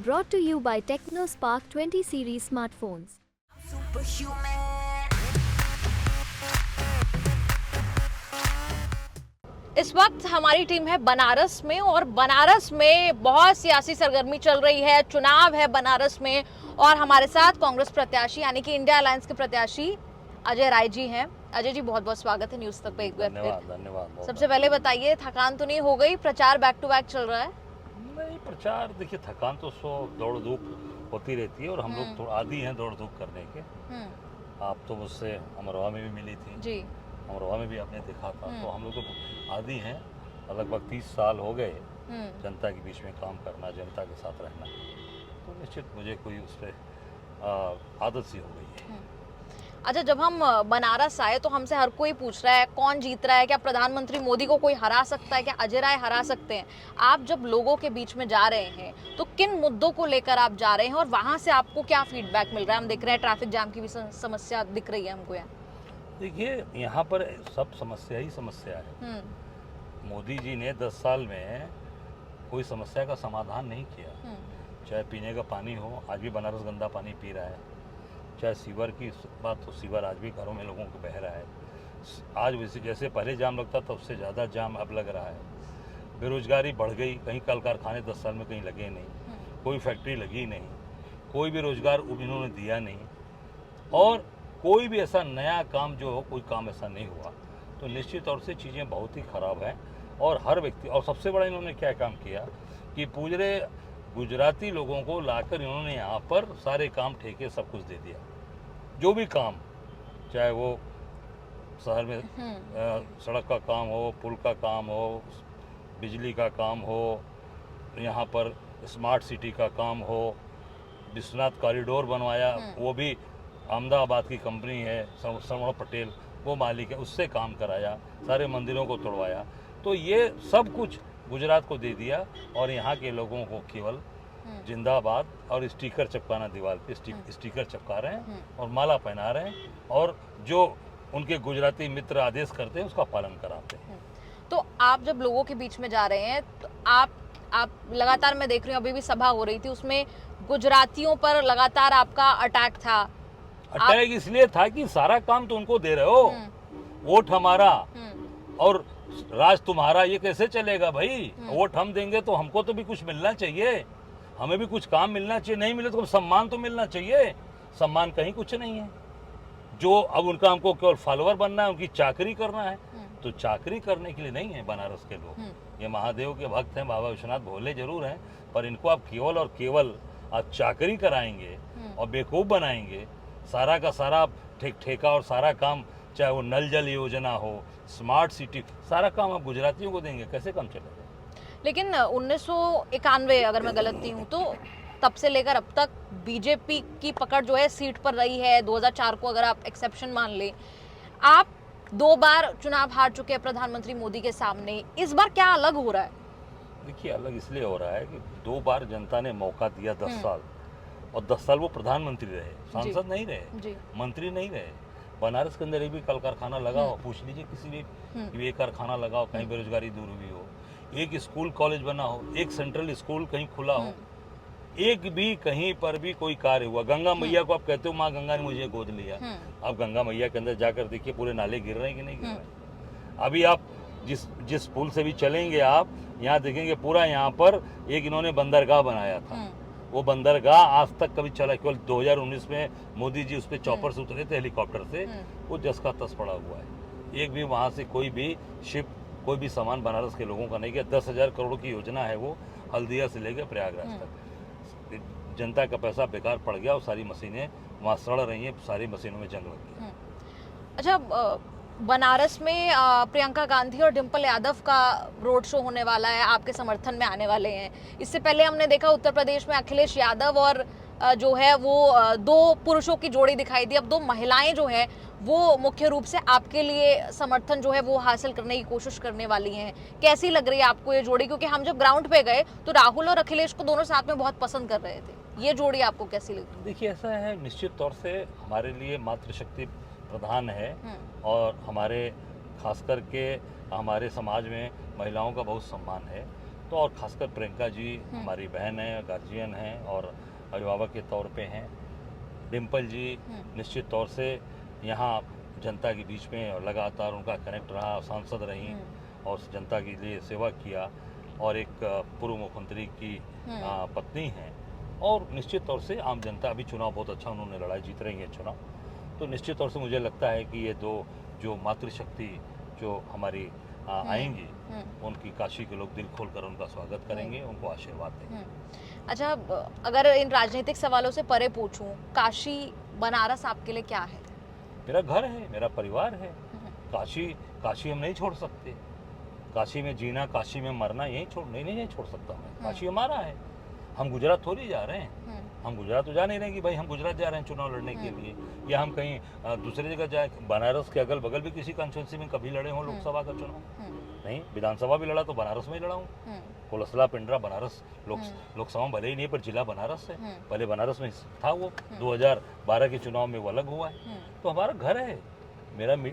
Brought to you by TechnoSpark 20 series smartphones. इस वक्त हमारी टीम है बनारस में और बनारस में बहुत सियासी सरगर्मी चल रही है। चुनाव है बनारस में और हमारे साथ कांग्रेस प्रत्याशी यानी कि इंडिया अलायंस के प्रत्याशी अजय राय जी हैं। अजय जी बहुत बहुत स्वागत है न्यूज़ तक पे एक बार फिर। धन्यवाद। सबसे पहले बताइए, थकान तो नहीं हो गई? प्रचार बैक टू बैक चल रहा है। नहीं, प्रचार देखिए, थकान तो दौड़ धूप होती रहती है और हम लोग थोड़ा आदी हैं दौड़ धूप करने के। आप तो मुझसे अमरोहा में भी मिली थी जी, अमरोहा में भी आपने देखा था, तो हम लोग तो आदी हैं। लगभग 30 साल हो गए जनता के बीच में काम करना, जनता के साथ रहना, तो निश्चित मुझे कोई उस पर आदत सी हो गई है। अच्छा, जब हम बनारस आए तो हमसे हर कोई पूछ रहा है कौन जीत रहा है, क्या प्रधानमंत्री मोदी को कोई हरा सकता है, क्या अजय राय हरा सकते हैं? आप जब लोगों के बीच में जा रहे हैं तो किन मुद्दों को लेकर आप जा रहे हैं और वहां से आपको क्या फीडबैक मिल रहा है? हम देख रहे हैं ट्रैफिक जाम की भी समस्या दिख रही है हमको यहाँ। देखिए, यहाँ पर सब समस्या ही समस्या है। मोदी जी ने 10 साल में कोई समस्या का समाधान नहीं किया। चाहे पीने का पानी हो, आज भी बनारस गंदा पानी पी रहा है। चाहे सीवर की बात हो, सीवर आज भी घरों में लोगों को बह रहा है। आज वैसे जैसे पहले जाम लगता था उससे ज़्यादा जाम अब लग रहा है। बेरोजगारी बढ़ गई, कहीं कल कारखाने 10 साल में कहीं लगे नहीं, कोई फैक्ट्री लगी नहीं, कोई भी रोजगार इन्होंने दिया नहीं, और कोई भी ऐसा नया काम जो हो, कोई काम ऐसा नहीं हुआ। तो निश्चित तौर से चीज़ें बहुत ही ख़राब हैं। और हर व्यक्ति, और सबसे बड़ा इन्होंने क्या काम किया कि पूरे गुजराती लोगों को लाकर इन्होंने यहाँ पर सारे काम ठेके सब कुछ दे दिया। जो भी काम, चाहे वो शहर में सड़क का काम हो, पुल का काम हो, बिजली का काम हो, यहाँ पर स्मार्ट सिटी का काम हो, विश्वनाथ कॉरिडोर बनवाया, वो भी अहमदाबाद की कंपनी है, सरवण पटेल वो मालिक है, उससे काम कराया, सारे मंदिरों को तोड़वाया। तो ये सब कुछ गुजरात को दे दिया और यहाँ के लोगों को केवल जिंदाबाद और स्टिकर चिपकाना, दीवार पे स्टिकर चिपका रहे हैं और माला पहना रहे हैं, और जो उनके गुजराती मित्र आदेश करते हैं उसका पालन कराते हैं। तो आप जब लोगों के बीच में जा रहे हैं तो आप लगातार, मैं देख रही हूँ अभी भी सभा हो रही थी, उसमें गुजरातियों पर लगातार आपका अटैक था। अटैक इसलिए था कि सारा काम तो उनको दे रहे हो, वोट हमारा और राज तुम्हारा, ये कैसे चलेगा भाई? वोट हम देंगे तो हमको तो भी कुछ मिलना चाहिए, हमें भी कुछ काम मिलना चाहिए। नहीं मिले तो सम्मान तो मिलना चाहिए। सम्मान कहीं कुछ नहीं है। जो अब उनका, हमको केवल फॉलोअर बनना है, उनकी चाकरी करना है, तो चाकरी करने के लिए नहीं है बनारस के लोग। ये महादेव के भक्त हैं, बाबा विश्वनाथ भोले जरूर हैं, पर इनको आप केवल और केवल आप चाकरी कराएंगे और बेवकूफ़ बनाएंगे। सारा का सारा ठेका और सारा काम, चाहे वो नल जल योजना हो, स्मार्ट सिटी, सारा काम आप गुजरातियों को देंगे, कैसे काम चलेगा? लेकिन 1991, अगर मैं गलत नहीं हूँ तो, तब से लेकर अब तक बीजेपी की पकड़ जो है सीट पर रही है। 2004 को अगर आप एक्सेप्शन मान लें, आप 2 बार चुनाव हार चुके हैं प्रधानमंत्री मोदी के सामने। इस बार क्या अलग हो रहा है? देखिए, अलग इसलिए हो रहा है कि 2 बार जनता ने मौका दिया, 10 साल, और 10 साल वो प्रधानमंत्री रहे, सांसद नहीं रहे, मंत्री नहीं रहे। बनारस के अंदर एक भी कल कारखाना लगाओ, पूछ लीजिए किसी भी कि एक कारखाना लगाओ, कहीं बेरोजगारी दूर हुई हो, एक स्कूल कॉलेज बना हो, एक सेंट्रल स्कूल कहीं खुला हो, एक भी कहीं पर भी कोई कार्य हुआ। गंगा मैया को आप कहते हो माँ गंगा ने मुझे गोद लिया, आप गंगा मैया के अंदर जाकर देखिए पूरे नाले गिर रहे हैं कि नहीं गिर रहे? अभी आप जिस पुल से भी चलेंगे, आप यहाँ देखेंगे पूरा, यहाँ पर एक इन्होंने बंदरगाह बनाया था, वो बंदरगाह आज तक कभी चला, केवल 2019 में मोदी जी उस पर चॉपर से उतरे थे, हेलीकॉप्टर से, वो जस का तस पड़ा हुआ है। एक भी वहाँ से कोई भी शिप, कोई भी सामान बनारस के लोगों का नहीं गया। 10,000 करोड़ की योजना है वो, हल्दिया से लेकर प्रयागराज तक। जनता का पैसा बेकार पड़ गया और सारी मशीनें वहाँ सड़ रही हैं, सारी मशीनों में जंग लग गया। अच्छा, बनारस में प्रियंका गांधी और डिम्पल यादव का रोड शो होने वाला है, आपके समर्थन में आने वाले हैं। इससे पहले हमने देखा उत्तर प्रदेश में अखिलेश यादव और जो है वो 2 पुरुषों की जोड़ी दिखाई दी। अब 2 महिलाएं जो है वो मुख्य रूप से आपके लिए समर्थन जो है वो हासिल करने की कोशिश करने वाली हैं। कैसी लग रही है आपको ये जोड़ी? क्योंकि हम जब ग्राउंड पे गए तो राहुल और अखिलेश को दोनों साथ में बहुत पसंद कर रहे थे। ये जोड़ी आपको कैसी लगी? देखिए, ऐसा है, निश्चित तौर से हमारे लिए मातृशक्ति प्रधान है, और हमारे खास करके हमारे समाज में महिलाओं का बहुत सम्मान है। तो और खासकर प्रियंका जी हमारी बहन है, गार्जियन हैं और अभिभावक के तौर पे हैं। डिम्पल जी निश्चित तौर से यहाँ जनता के बीच में और लगातार उनका कनेक्ट रहा, सांसद रही और जनता के लिए सेवा किया और एक पूर्व मुख्यमंत्री की पत्नी हैं और निश्चित तौर से आम जनता, अभी चुनाव बहुत अच्छा उन्होंने लड़ा, जीत रही है चुनाव, तो निश्चित तौर से मुझे लगता है कि ये दो जो मातृशक्ति जो हमारी आएंगी उनकी काशी के लोग दिल खोलकर उनका स्वागत करेंगे, उनको आशीर्वाद देंगे। अच्छा, अगर इन राजनीतिक सवालों से परे पूछूं, काशी बनारस आपके लिए क्या है? मेरा घर है, मेरा परिवार है। काशी हम नहीं छोड़ सकते। काशी में जीना, काशी में मरना नहीं छोड़ सकता मैं। काशी हमारा है। हम गुजरात थोड़ी जा रहे हैं। हम गुजरात तो जा नहीं रहे कि भाई हम गुजरात जा रहे हैं चुनाव लड़ने के लिए, या हम कहीं दूसरी जगह जाए। बनारस के अगल बगल भी किसी कॉन्स्टिट्यूंसी में कभी लड़े हों लोकसभा का चुनाव? नहीं। विधानसभा भी लड़ा तो बनारस में ही लड़ा हूँ। कोलसला, पिंडरा, बनारस लोकसभा भले ही नहीं पर जिला बनारस है। पहले बनारस में था वो, 2012 के चुनाव में वो अलग हुआ है। तो हमारा घर है,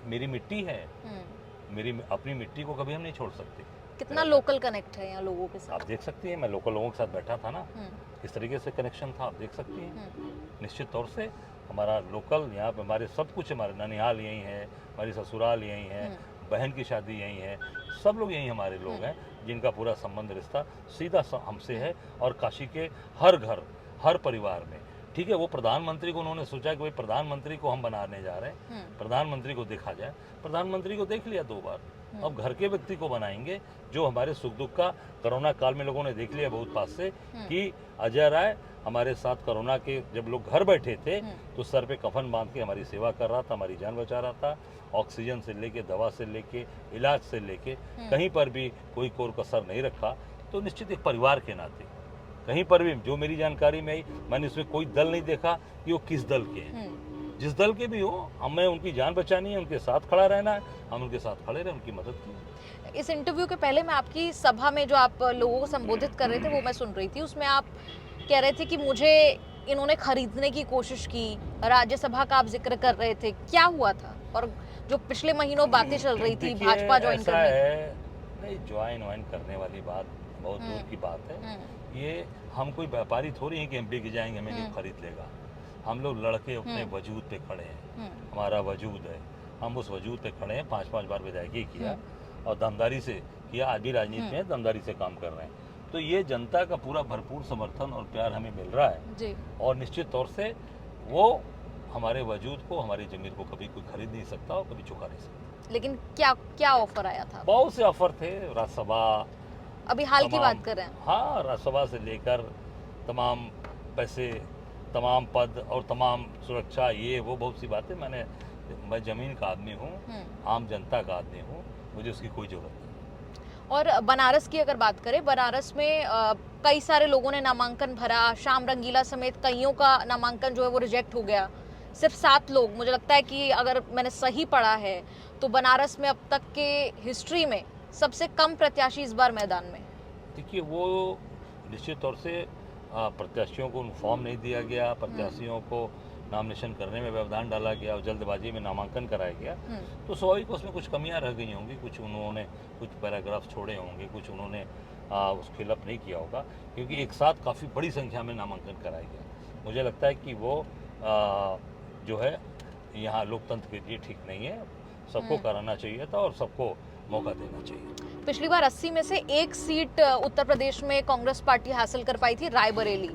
मेरी मिट्टी है, मेरी अपनी मिट्टी को कभी हम नहीं छोड़ सकते। कितना लोकल कनेक्ट है यहाँ लोगों के साथ? आप देख सकती हैं, मैं लोकल लोगों के साथ बैठा था ना, किस तरीके से कनेक्शन था, आप देख सकती हैं। निश्चित तौर से हमारा लोकल, यहाँ पे हमारे सब कुछ, हमारे ननिहाल यहीं है, हमारी ससुराल यहीं है, बहन की शादी यहीं है, सब लोग यहीं हमारे लोग हैं जिनका पूरा संबंध, रिश्ता सीधा हमसे है। और काशी के हर घर, हर परिवार में, ठीक है, वो प्रधानमंत्री को उन्होंने सोचा कि भाई प्रधानमंत्री को हम बनाने जा रहे हैं, प्रधानमंत्री को देखा जाए। प्रधानमंत्री को देख लिया 2 बार, अब घर के व्यक्ति को बनाएंगे जो हमारे सुख दुख का, कोरोना काल में लोगों ने देख लिया बहुत पास से कि अजय राय हमारे साथ कोरोना के जब लोग घर बैठे थे तो सर पे कफन बांध के हमारी सेवा कर रहा था, हमारी जान बचा रहा था। ऑक्सीजन से लेके, दवा से लेके, इलाज से लेके, कहीं पर भी कोई कोर कसर नहीं रखा। तो निश्चित एक परिवार के नाते कहीं पर भी जो मेरी जानकारी में आई, मैंने इसमें कोई दल नहीं देखा कि वो किस दल के हैं। जिस दल के भी हो, हमें उनकी जान बचानी है, उनके साथ खड़ा रहना है, हम उनके साथ खड़े रहे, उनकी मदद की। इस इंटरव्यू के पहले मैं आपकी सभा में जो आप लोगों को संबोधित कर रहे थे वो मैं सुन रही थी, उसमें आप कह रहे थे कि मुझे इन्होंने खरीदने की कोशिश की, राज्यसभा का आप जिक्र कर रहे थे, क्या हुआ था? और जो पिछले महीनों बातें चल रही थी भाजपा ज्वाइन करने की, नहीं, ज्वाइन करने वाली बात बहुत दूर की बात है। ये हम कोई व्यापारी थोड़ी हैं कि एमपी के जाएंगे हमें नहीं खरीद लेगा। हम लोग लड़के अपने वजूद पे खड़े हैं, हमारा वजूद है, हम उस वजूद पे खड़े हैं। 5-5 बार विधायकी किया और दमदारी से किया, आज भी राजनीति में दमदारी से काम कर रहे हैं। तो ये जनता का पूरा भरपूर समर्थन और प्यार हमें मिल रहा है जी। और निश्चित तौर से वो हमारे वजूद को, हमारी जमीन को कभी कोई खरीद नहीं सकता और कभी चुका नहीं सकता। लेकिन क्या ऑफर आया था? बहुत से ऑफर थे, राज्यसभा, अभी हाल की बात कर रहे हैं? हाँ, राज्यसभा से लेकर तमाम पैसे, तमाम पद और तमाम सुरक्षा, ये वो बहुत सी बातें। मैं जमीन का आदमी हूँ, आम जनता का आदमी हूँ, मुझे उसकी कोई जरूरत नहीं। और बनारस की अगर बात करें, बनारस में कई सारे लोगों ने नामांकन भरा, श्याम रंगीला समेत कईयों का नामांकन जो है वो रिजेक्ट हो गया। सिर्फ 7 लोग, मुझे लगता है कि अगर मैंने सही पढ़ा है तो बनारस में अब तक के हिस्ट्री में सबसे कम प्रत्याशी इस बार मैदान में। देखिए, वो निश्चित तौर से प्रत्याशियों को फॉर्म नहीं दिया गया, प्रत्याशियों को नॉमिनेशन करने में व्यवधान डाला गया और जल्दबाजी में नामांकन कराया गया। तो स्वाभाविक उसमें कुछ कमियां रह गई होंगी, कुछ उन्होंने कुछ पैराग्राफ छोड़े होंगे, कुछ उन्होंने उसको फिलअप नहीं किया होगा, क्योंकि एक साथ काफ़ी बड़ी संख्या में नामांकन कराया गया। मुझे लगता है कि वो जो है यहाँ लोकतंत्र के लिए ठीक नहीं है। सबको कराना चाहिए था और सबको मौका देना चाहिए। पिछली बार 80 में से 1 सीट उत्तर प्रदेश में कांग्रेस पार्टी हासिल कर पाई थी, रायबरेली।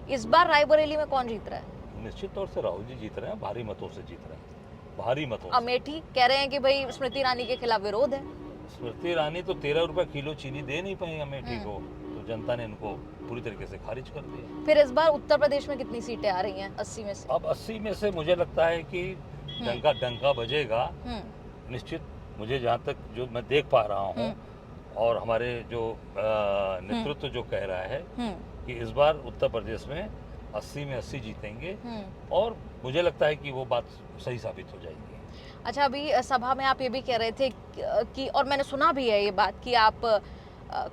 इस बार रायबरेली में कौन जीत रहा है? निश्चित तौर से राहुल जी जीत रहे हैं, भारी मतों से जीत रहे हैं, भारी मतों। अमेठी कह रहे हैं कि भाई स्मृति ईरानी के खिलाफ विरोध है। स्मृति ईरानी तो 13 रुपए किलो चीनी दे नहीं पाई अमेठी को, तो जनता ने इनको पूरी तरीके से खारिज कर दिया। फिर इस बार उत्तर प्रदेश में कितनी सीटें आ रही हैं 80 में से? अब 80 में से मुझे लगता है कि डंका बजेगा निश्चित। मुझे जहाँ तक जो मैं देख पा रहा हूँ और हमारे जो नेतृत्व जो कह रहा है कि इस बार उत्तर प्रदेश में 80 में 80 जीतेंगे और मुझे लगता है कि वो बात सही साबित हो जाएगी। अच्छा, अभी सभा में आप ये भी कह रहे थे कि, और मैंने सुना भी है ये बात, कि आप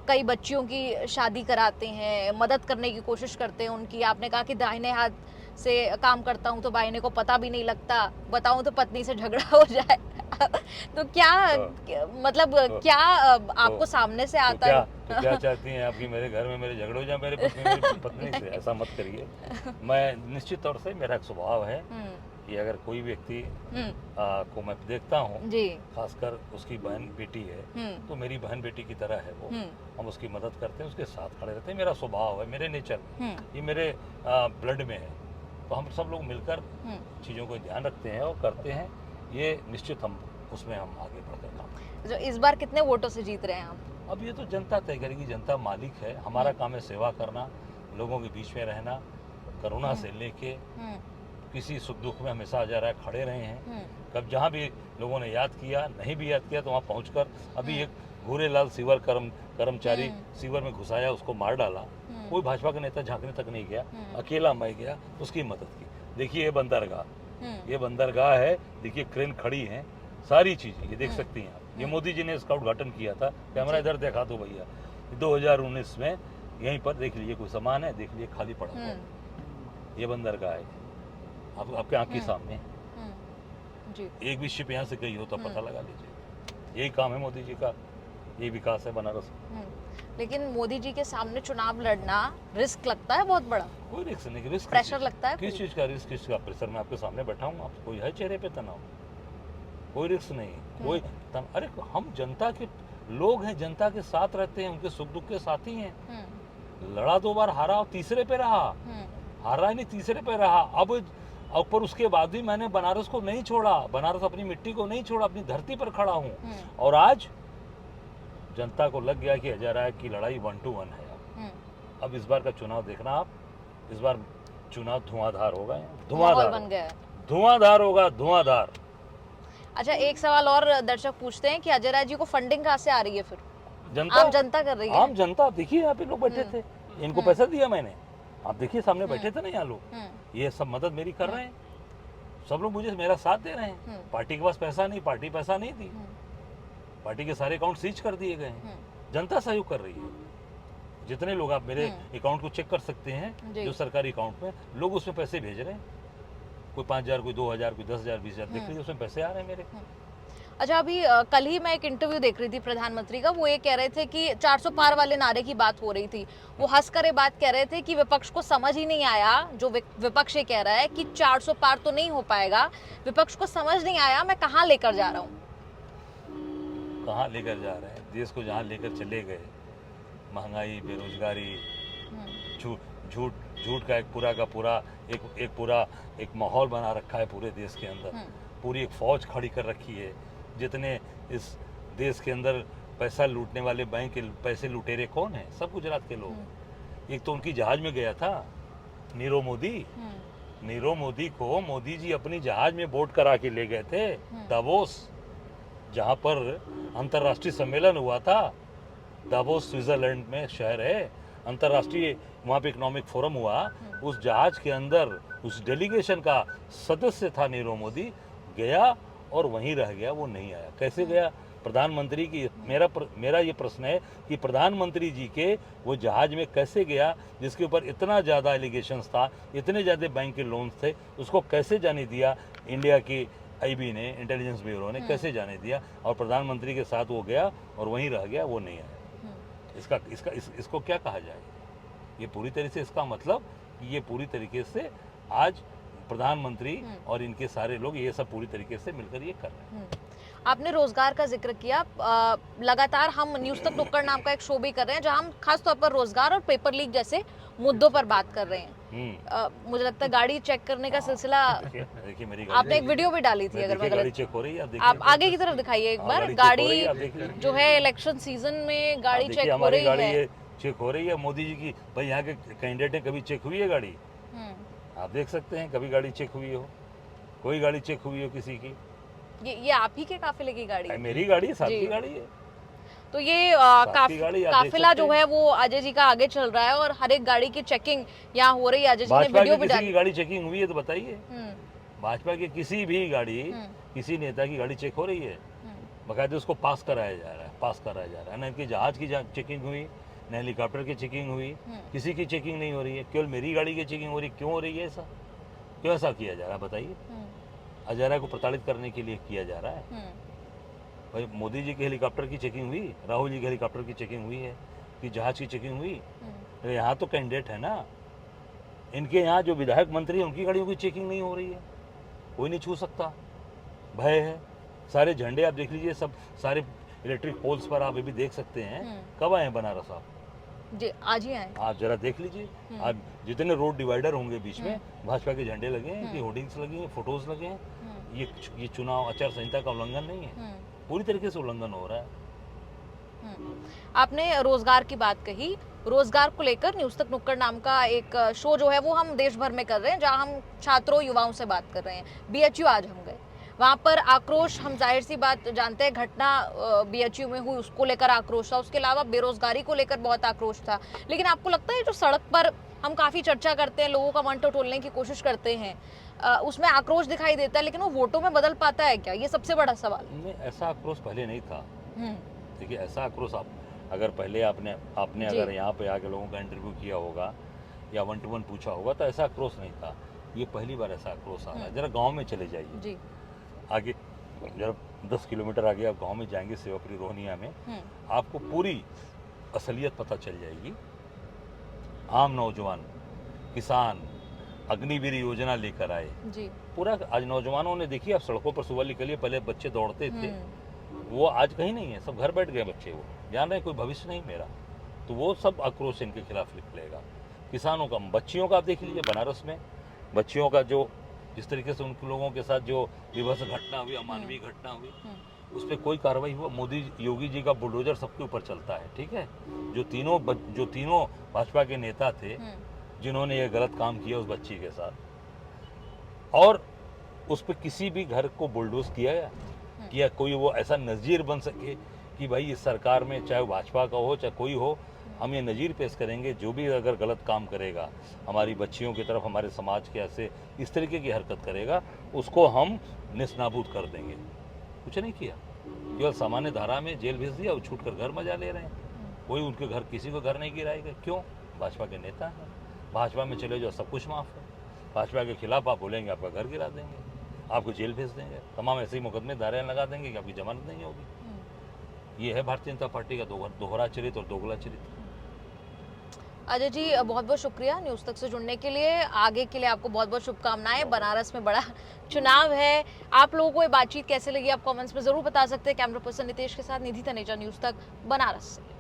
कई बच्चियों की शादी कराते हैं, मदद करने की कोशिश करते हैं उनकी। आपने कहा कि दाहिने हाथ से काम करता हूँ तो बाइने को पता भी नहीं लगता, बताऊँ तो पत्नी से झगड़ा हो जाए। तो क्या मतलब क्या आपको सामने से आता है? तो क्या चाहती हैं आपकी मेरे घर में मेरे झगड़े हो जाए मेरे पत्नी से? ऐसा मत करिए। मैं निश्चित तौर से मेरा एक स्वभाव है कि अगर कोई व्यक्ति को मैं देखता हूँ, जी। खासकर उसकी बहन बेटी है तो मेरी बहन बेटी की तरह है वो, हम उसकी मदद करते हैं, उसके साथ खड़े रहते हैं। मेरा स्वभाव है, मेरे नेचर में, ये मेरे ब्लड में है। तो हम सब लोग मिलकर चीज़ों को ध्यान रखते हैं और करते हैं। ये निश्चित हम उसमें हम आगे बढ़कर काम। जो इस बार कितने वोटों से जीत रहे हैं आप? अब ये तो जनता तय करेगी, जनता मालिक है। हमारा काम है सेवा करना, लोगों के बीच में रहना, करुणा से लेके किसी सुख दुख में हमेशा आ जा रहा है, खड़े रहे हैं। कब जहाँ भी लोगों ने याद किया, नहीं भी याद किया तो वहाँ पहुँचकर अभी एक घूरेलाल सीवर कर्मचारी सीवर में घुसाया, उसको मार डाला। कोई भाजपा का नेता झांकने तक नहीं गया, अकेला मैं गया, उसकी मदद की। देखिए ये बंदरगाह है, देखिए क्रेन खड़ी है, सारी चीजें ये देख सकती हैं आप। ये मोदी जी ने इसका उद्घाटन किया था। कैमरा इधर देखा दो भैया, 2019 में यहीं पर देख लीजिए, कोई सामान है देख लीजिए खाली पड़ा हुआ है। ये बंदरगाह है आपके आंख के सामने। जी। एक भी शिप यहाँ से गई हो तो पता लगा लीजिए। यही काम है मोदी जी का, यही विकास है बनारस। लेकिन मोदी जी के सामने चुनाव लड़ना रिस्क लगता है बहुत बड़ा। कोई रिस्क नहीं, रिस्क प्रेशर लगता है। किस चीज का रिस्क, किस का प्रेशर? मैं आपके सामने बैठा हूँ, आप कोई है चेहरे पे तनाव? कोई रिस्क नहीं, कोई अरे हम जनता के लोग हैं, जनता के साथ रहते हैं, उनके सुख दुख के साथी हैं। लड़ा 2 बार, हारा और तीसरे पे रहा, हारा नहीं तीसरे पे रहा। अब पर उसके बाद भी मैंने बनारस को नहीं छोड़ा, बनारस अपनी मिट्टी को नहीं छोड़ा, अपनी धरती पर खड़ा हूँ। और आज जनता को लग गया कि अजय राय की लड़ाई 1 to 1 है। अब इस बार का चुनाव देखना आप, इस बार चुनाव धुआंधार होगा, धुआंधार बन गया, धुआंधार होगा, धुआंधार। अच्छा, एक सवाल और दर्शक पूछते हैं कि अजय राय जी को फंडिंग कहाँ से आ रही है? फिर जनता, आम जनता कर रही है। आम जनता देखिए, यहाँ पे लोग बैठे थे, इनको पैसा दिया मैंने, आप देखिए सामने बैठे थे ना यहाँ लोग, ये सब मदद मेरी कर रहे हैं। सब लोग मुझे मेरा साथ दे रहे हैं। पार्टी के पास पैसा नहीं, पार्टी पैसा नहीं दी, पार्टी के सारे अकाउंट सीज कर दिए गए हैं। जनता सहयोग कर रही है। जितने लोग, आप मेरे अकाउंट को चेक कर सकते हैं, जो सरकारी अकाउंट में लोग उसमें पैसे भेज रहे हैं, कोई 5,000, कोई 2,000, कोई 10,000, 20,000, देख लीजिए उसमें पैसे आ रहे हैं मेरे। अच्छा, अभी कल ही मैं एक इंटरव्यू देख रही थी प्रधानमंत्री का, वो ये कह रहे थे कि 400 पार वाले नारे की बात हो रही थी। वो हंस कर ये बात कह रहे थे कि विपक्ष को समझ ही नहीं आया, जो विपक्ष ये कह रहा है कि 400 पार तो नहीं हो पाएगा, विपक्ष को समझ नहीं आया मैं कहाँ लेकर जा रहा हूँ। कहाँ लेकर जा रहे हैं? देश को जहाँ लेकर चले गए, महंगाई, बेरोजगारी, झूठ का एक पूरा का पूरा एक माहौल बना रखा है पूरे देश के अंदर। पूरी एक फौज खड़ी कर रखी है। जितने इस देश के अंदर पैसा लूटने वाले बैंक के पैसे लुटेरे कौन है? सब गुजरात के लोग। एक तो उनकी जहाज में गया था नीरव मोदी को मोदी जी अपनी जहाज में बोट करा के ले गए थे दावोस, जहाँ पर अंतर्राष्ट्रीय सम्मेलन हुआ था। दावोस स्विट्जरलैंड में शहर है, अंतर्राष्ट्रीय वहाँ पे इकोनॉमिक फोरम हुआ। उस जहाज के अंदर उस डेलीगेशन का सदस्य था नीरव मोदी, गया और वहीं रह गया, वो नहीं आया। कैसे गया? प्रधानमंत्री की मेरा ये प्रश्न है कि प्रधानमंत्री जी के वो जहाज में कैसे गया, जिसके ऊपर इतना ज़्यादा एलिगेशंस था, इतने ज़्यादा बैंक के लोन्स थे, उसको कैसे जाने दिया इंडिया की आईबी ने, इंटेलिजेंस ब्यूरो ने कैसे जाने दिया? और प्रधानमंत्री के साथ वो गया और वहीं रह गया, वो नहीं आया। इसको क्या कहा जाए? ये पूरी तरह से, इसका मतलब कि ये पूरी तरीके से आज प्रधानमंत्री और इनके सारे लोग ये सब पूरी तरीके से मिलकर ये कर रहे हैं। आपने रोजगार का जिक्र किया, लगातार हम न्यूज तक नुक्कड़ नाम का एक शो भी कर रहे हैं, जहां हम खास तौर पर रोजगार और पेपर लीक जैसे मुद्दों पर बात कर रहे हैं। मुझे लगता है गाड़ी चेक करने का सिलसिला, देखिए मेरी आपने एक वीडियो भी डाली थी, अगर मैं गाड़ी चेक हो रही है, आप आगे की तरफ दिखाइए एक बार। गाड़ी जो है इलेक्शन सीजन में गाड़ी चेक हो रही है, चेक हो रही है मोदी जी की। भाई यहाँ के कैंडिडेट है, कभी चेक हुई है गाड़ी? आप देख सकते हैं कभी गाड़ी चेक हुई हो? कोई गाड़ी चेक हुई हो किसी की? ये आप ही के काफिले की गाड़ी है? मेरी गाड़ी है, साथ की गाड़ी है। तो ये काफिला जो है वो अजय जी का आगे चल रहा है और हर एक गाड़ी की चेकिंग यहाँ हो रही है। अजय जी ने वीडियो भी डाली। गाड़ी चेकिंग हुई है तो बताइए। भाजपा की किसी भी गाड़ी, किसी नेता की गाड़ी चेक हो रही है? बाकायदे उसको पास कराया जा रहा है। न इनकी जहाज की चेकिंग हुई, न हेलीकॉप्टर की चेकिंग हुई, किसी की चेकिंग नहीं हो रही है। केवल मेरी गाड़ी की चेकिंग हो रही है। क्यों हो रही है ऐसा? क्यों ऐसा किया जा रहा है बताइए? हजारा को प्रताड़ित करने के लिए किया जा रहा है। भाई मोदी जी के हेलीकॉप्टर की चेकिंग हुई, राहुल जी के हेलीकॉप्टर की चेकिंग हुई है, कि जहाज की चेकिंग हुई। तो यहाँ तो कैंडिडेट है ना, इनके यहाँ जो विधायक मंत्री हैं उनकी गाड़ियों की चेकिंग नहीं हो रही है, कोई नहीं छू सकता, भय है। सारे झंडे आप देख लीजिए, सब सारे इलेक्ट्रिक पोल्स पर आप अभी देख सकते हैं। कब आए हैं बनारस आप? जी आज ही आए। आप जरा देख लीजिए, आप जितने रोड डिवाइडर होंगे बीच में भाजपा के झंडे लगे हैं, कि होर्डिंग्स लगी हैं, फोटोज लगे हैं। ये चुनाव आचार संहिता का उल्लंघन नहीं है, पूरी तरीके से उल्लंघन हो रहा है। आपने रोजगार की बात कही, रोजगार को लेकर न्यूज तक नुक्कड़ नाम का एक शो जो है वो हम देश भर में कर रहे हैं, जहां हम छात्रों युवाओं से बात कर रहे हैं। बीएचयू आज हम गए, वहां पर आक्रोश, हम जाहिर सी बात जानते हैं, घटना बीएचयू में हुई उसको लेकर आक्रोश था, उसके अलावा बेरोजगारी को लेकर बहुत आक्रोश था। लेकिन आपको लगता है जो सड़क पर हम काफी चर्चा करते हैं, लोगों का मन टटोलने की कोशिश करते हैं, उसमें आक्रोश दिखाई देता है, लेकिन वो वोटों में बदल पाता है क्या? ये सबसे बड़ा सवाल। नहीं, ऐसा आक्रोश पहले नहीं था। देखिए, ऐसा आक्रोश आप अगर पहले आपने अगर यहाँ पे आके लोगों का इंटरव्यू किया होगा या 1 to 1 पूछा होगा तो ऐसा आक्रोश नहीं था। ये पहली बार ऐसा आक्रोश आ रहा है। जरा गांव में चले जाइए जी। आगे, जरा 10 किलोमीटर आगे आप गांव में जाएंगे, सेवापुरी रोहनिया में, आपको पूरी असलियत पता चल जाएगी। आम नौजवान किसान अग्निवीर योजना लेकर आए जी। पूरा। आज नौजवानों ने, देखिए आप सड़कों पर सुबह निकलिए, पहले बच्चे दौड़ते थे, वो आज कहीं नहीं है, सब घर बैठ गए बच्चे। वो जान रहे हैं कोई भविष्य नहीं मेरा, तो वो सब आक्रोश इनके खिलाफ निकलेगा। किसानों का, बच्चियों का आप देख लीजिए, बनारस में बच्चियों का जो जिस तरीके से उन लोगों के साथ जो विभत्स घटना हुई, अमानवीय घटना हुई, उस पर कोई कार्रवाई हुआ? मोदी योगी जी का बुलडोजर सबके ऊपर चलता है, ठीक है। जो तीनों भाजपा के नेता थे जिन्होंने ये गलत काम किया उस बच्ची के साथ, और उस पर किसी भी घर को बुलडोज किया कोई वो ऐसा नज़ीर बन सके कि भाई इस सरकार में, चाहे भाजपा का हो चाहे कोई हो, हम ये नज़ीर पेश करेंगे, जो भी अगर गलत काम करेगा हमारी बच्चियों की तरफ, हमारे समाज के ऐसे इस तरीके की हरकत करेगा, उसको हम निस्नाबूद कर देंगे। कुछ नहीं किया, केवल सामान्य धारा में जेल भेज दिया, वो छूट कर घर मजा ले रहे हैं। कोई उनके घर, किसी को घर नहीं गिराएगा। क्यों? भाजपा के नेता हैं, भाजपा में चले जाओ सब कुछ माफ़ है, भाजपा के खिलाफ आप बोलेंगे आपका घर गिरा देंगे, आपको जेल भेज देंगे, तमाम ऐसे ही मुकदमे धाराएं लगा देंगे कि आपकी जमानत नहीं होगी। ये है भारतीय जनता पार्टी का दोहरा चरित्र और दोगला चरित्र। अजय जी, बहुत बहुत शुक्रिया न्यूज़ तक से जुड़ने के लिए। आगे के लिए आपको बहुत बहुत शुभकामनाएं। बनारस में बड़ा चुनाव है, आप लोगों को ये बातचीत कैसे लगी आप कमेंट्स में ज़रूर बता सकते हैं। कैमरा पर्सन नितेश के साथ निधि तनेजा, न्यूज़ तक, बनारस से।